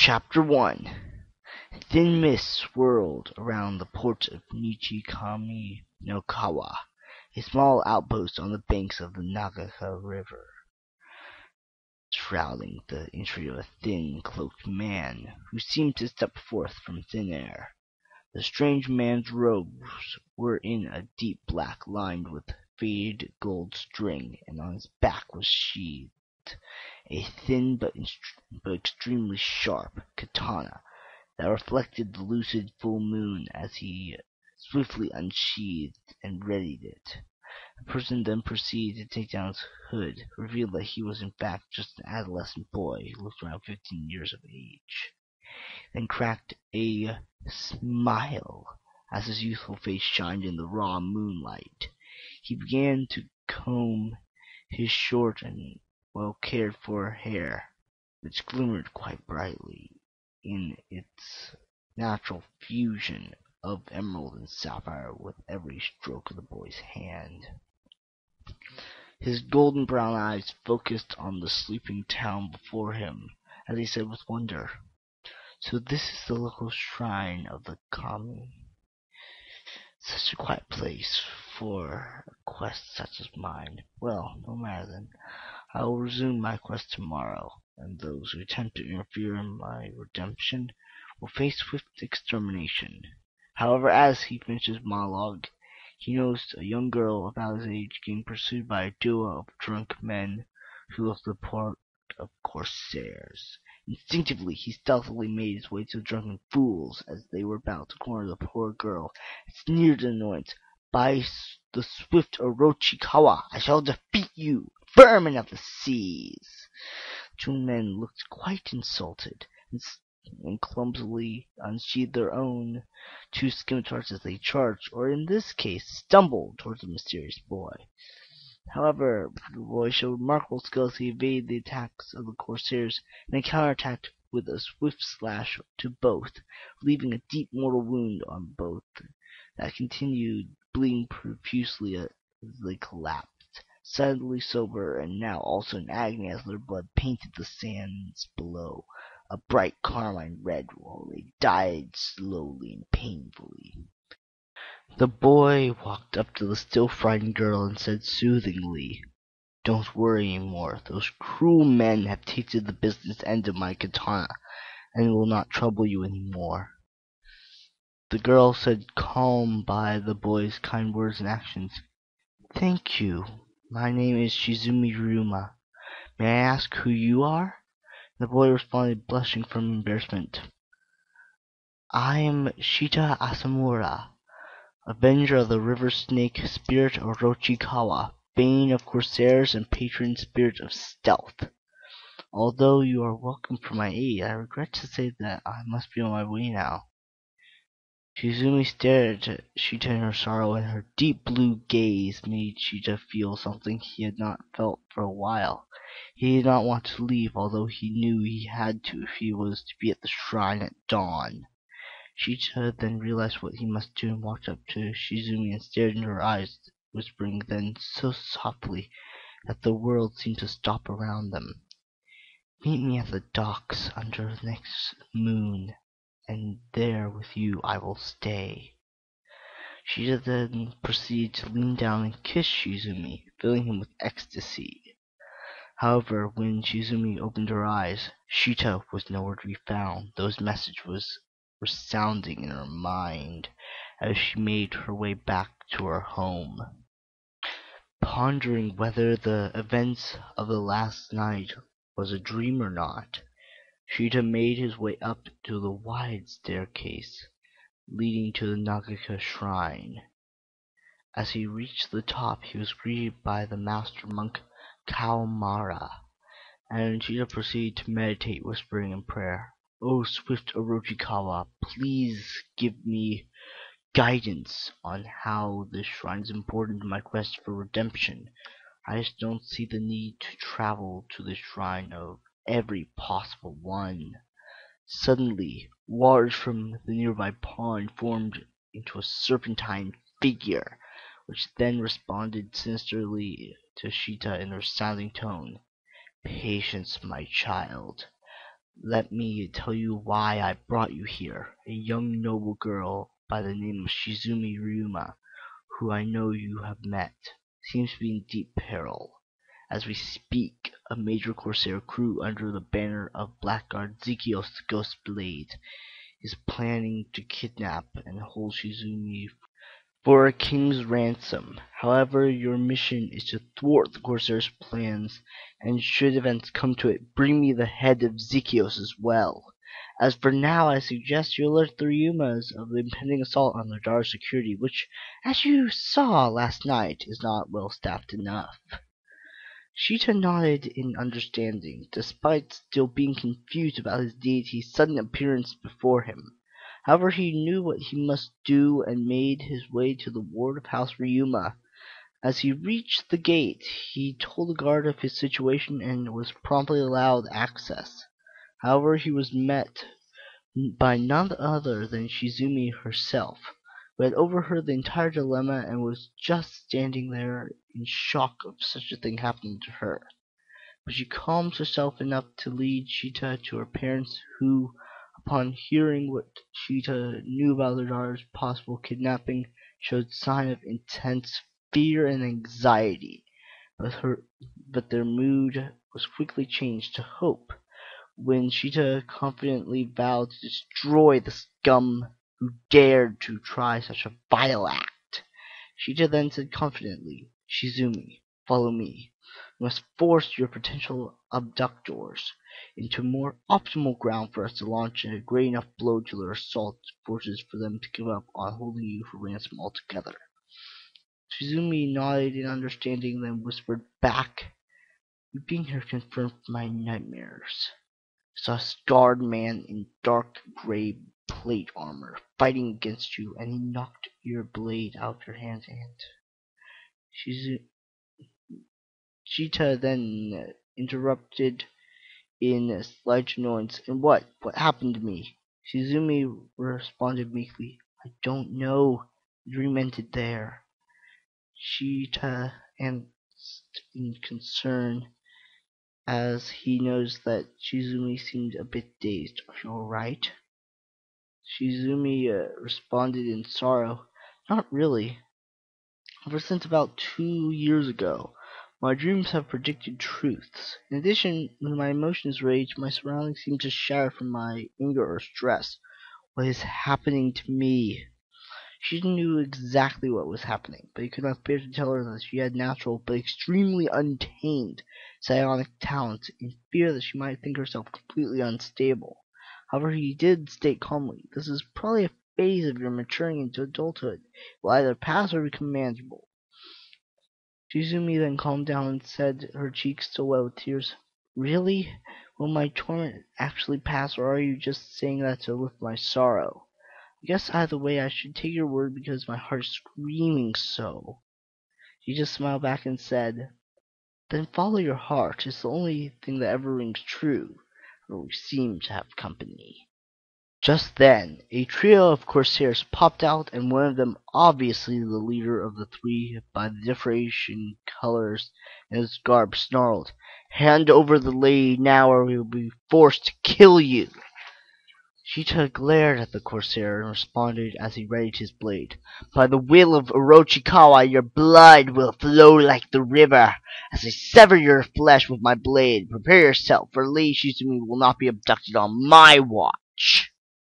Chapter 1. Thin mist swirled around the port of Nichikami no Kawa, a small outpost on the banks of the Nagaka River, shrouding the entry of a thin, cloaked man who seemed to step forth from thin air. The strange man's robes were in a deep black lined with faded gold string, and on his back was sheathed a thin but extremely sharp katana that reflected the lucid full moon as he swiftly unsheathed and readied it. The person then proceeded to take down his hood, revealed that he was in fact just an adolescent boy who looked around 15 years of age, then cracked a smile as his youthful face shined in the raw moonlight. He began to comb his short and well-cared-for hair, which glimmered quite brightly in its natural fusion of emerald and sapphire with every stroke of the boy's hand. His golden brown eyes focused on the sleeping town before him as he said with wonder, "So this is the local shrine of the kami. Such a quiet place for a quest such as mine. Well, no matter then. I will resume my quest tomorrow, and those who attempt to interfere in my redemption will face swift extermination." However, as he finished his monologue, he noticed a young girl about his age being pursued by a duo of drunk men who left the port of corsairs. Instinctively, he stealthily made his way to the drunken fools as they were about to corner the poor girl, and sneered in annoyance, "By the swift Orochikawa, I shall defeat you, vermin of the seas!" The two men looked quite insulted, and clumsily unsheathed their own two scimitars as they charged, or in this case stumbled, towards the mysterious boy. However, the boy showed remarkable skill as he evaded the attacks of the corsairs and counterattacked with a swift slash to both, leaving a deep mortal wound on both that continued bleeding profusely as they collapsed, suddenly sober and now also in agony as their blood painted the sands below a bright carmine red while they died slowly and painfully. The boy walked up to the still frightened girl and said soothingly, "Don't worry any more. Those cruel men have tasted the business end of my katana, and will not trouble you any more." The girl said, calmed by the boy's kind words and actions, "Thank you. My name is Shizumi Ryuma. May I ask who you are?" The boy responded, blushing from embarrassment, "I am Shita Asamura, avenger of the river snake spirit Orochikawa, bane of corsairs and patron spirit of stealth. Although you are welcome for my aid, I regret to say that I must be on my way now." Shizumi stared at Shita in her sorrow, and her deep blue gaze made Shita feel something he had not felt for a while. He did not want to leave, although he knew he had to if he was to be at the shrine at dawn. Shita then realized what he must do and walked up to Shizumi and stared into her eyes, whispering then so softly that the world seemed to stop around them, "Meet me at the docks under the next moon, and there with you I will stay." Shita then proceeded to lean down and kiss Shizumi, filling him with ecstasy. However, when Shizumi opened her eyes, Shita was nowhere to be found, though his message was resounding in her mind as she made her way back to her home. Pondering whether the events of the last night was a dream or not, Shita made his way up to the wide staircase leading to the Nagaka shrine. As he reached the top, he was greeted by the master monk Kawamara, and Shita proceeded to meditate, whispering in prayer, "O swift Orochikawa, please give me guidance on how this shrine is important to my quest for redemption. I just don't see the need to travel to the shrine of every possible one." Suddenly, waters from the nearby pond formed into a serpentine figure, which then responded sinisterly to Shita in a resounding tone, "Patience, my child. Let me tell you why I brought you here. A young noble girl by the name of Shizumi Ryuma, who I know you have met, seems to be in deep peril. As we speak, a major Corsair crew under the banner of Blackguard Zekios the Ghost Blade is planning to kidnap and hold Shizumi for a king's ransom. However, your mission is to thwart the Corsair's plans, and should events come to it, bring me the head of Zekios as well. As for now, I suggest you alert the Ryumas of the impending assault on their daughter's security, which, as you saw last night, is not well staffed enough. Sheeta nodded in understanding, despite still being confused about his deity's sudden appearance before him. However, he knew what he must do and made his way to the ward of House Ryuma. As he reached the gate, he told the guard of his situation and was promptly allowed access. However, he was met by none other than Shizumi herself, who had overheard the entire dilemma and was just standing there in shock of such a thing happening to her. But she calmed herself enough to lead Sheeta to her parents, who, upon hearing what Sheeta knew about their daughter's possible kidnapping, showed sign of intense fear and anxiety. But their mood was quickly changed to hope when Sheeta confidently vowed to destroy the scum who dared to try such a vile act. Sheeta then said confidently, "Shizumi, follow me. We must force your potential abductors into more optimal ground for us to launch a great enough blow to their assault forces for them to give up on holding you for ransom altogether." Shizumi nodded in understanding, then whispered back, "You being here confirmed my nightmares. I saw a scarred man in dark gray plate armor fighting against you, and he knocked your blade out of your hand." Sheeta then interrupted in slight annoyance. "And what? What happened to me?" Shizumi responded meekly, "I don't know. The dream ended there." Sheeta asked in concern, as he noticed that Shizumi seemed a bit dazed. "Are you alright?" Shizumi responded in sorrow, "Not really. Ever since about 2 years ago, my dreams have predicted truths. In addition, when my emotions rage, my surroundings seem to shatter from my anger or stress. What is happening to me?" She knew exactly what was happening, but he could not bear to tell her that she had natural, but extremely untamed, psionic talents, in fear that she might think herself completely unstable. However, he did state calmly, "This is probably a phase of your maturing into adulthood. It will either pass or become manageable." Shizumi then calmed down and said, her cheeks still wet with tears, "Really? Will my torment actually pass, or are you just saying that to lift my sorrow? I guess either way I should take your word because my heart is screaming so." She just smiled back and said, "Then follow your heart. It's the only thing that ever rings true, for we seem to have company." Just then, a trio of corsairs popped out, and one of them, obviously the leader of the three by the differentiation colors in his garb, snarled, "Hand over the lady now, or we will be forced to kill you." Sheeta glared at the corsair and responded as he readied his blade, "By the will of Orochikawa, your blood will flow like the river, as I sever your flesh with my blade. Prepare yourself, for Lady Shizumi will not be abducted on my watch."